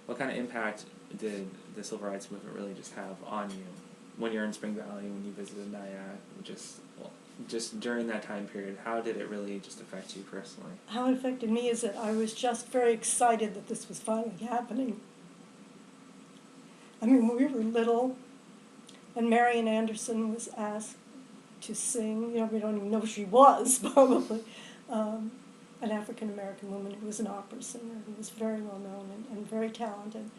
what kind of impact did the civil rights movement really just have on you when you're in Spring Valley, when you visited Nyack, just during that time period? How did it really just affect you personally? How it affected me is that I was just very excited that this was finally happening. I mean, we were little, and Marian Anderson was asked to sing. You know, we don't even know who she was, probably. An African-American woman who was an opera singer, who was very well known and very talented.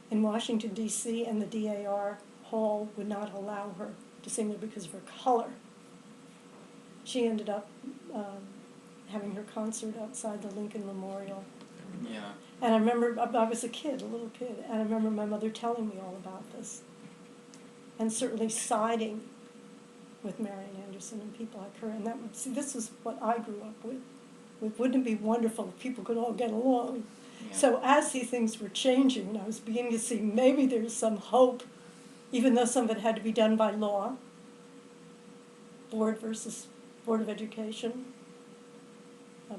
In Washington, D.C., and the DAR hall would not allow her to sing there because of her color. She ended up having her concert outside the Lincoln Memorial. Yeah. And I remember, I was a kid, a little kid, and I remember my mother telling me all about this. And certainly siding with Marian Anderson and people like her. And see, this is what I grew up with. Wouldn't it be wonderful if people could all get along? Yeah. So as these things were changing, and I was beginning to see maybe there's some hope, even though some of it had to be done by law, Board versus Board of Education,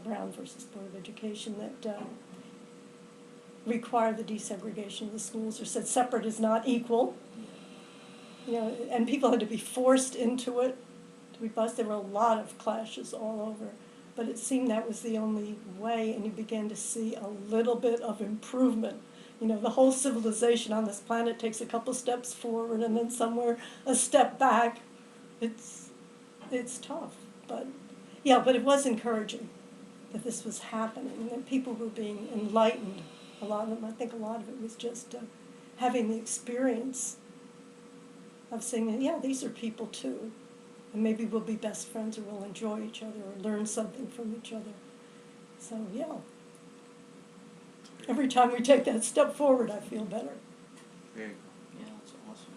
Brown versus Board of Education, that required the desegregation of the schools, or said separate is not equal. You know, and people had to be forced into it to be bused. There were a lot of clashes all over. But it seemed that was the only way, and you began to see a little bit of improvement. You know, the whole civilization on this planet takes a couple steps forward and then somewhere a step back. It's tough, but yeah, but it was encouraging that this was happening, that people were being enlightened. A lot of them, I think a lot of it was just having the experience of saying, yeah, these are people too. And maybe we'll be best friends, or we'll enjoy each other, or learn something from each other. So, yeah. Every time we take that step forward, I feel better. Very cool. Yeah, that's awesome.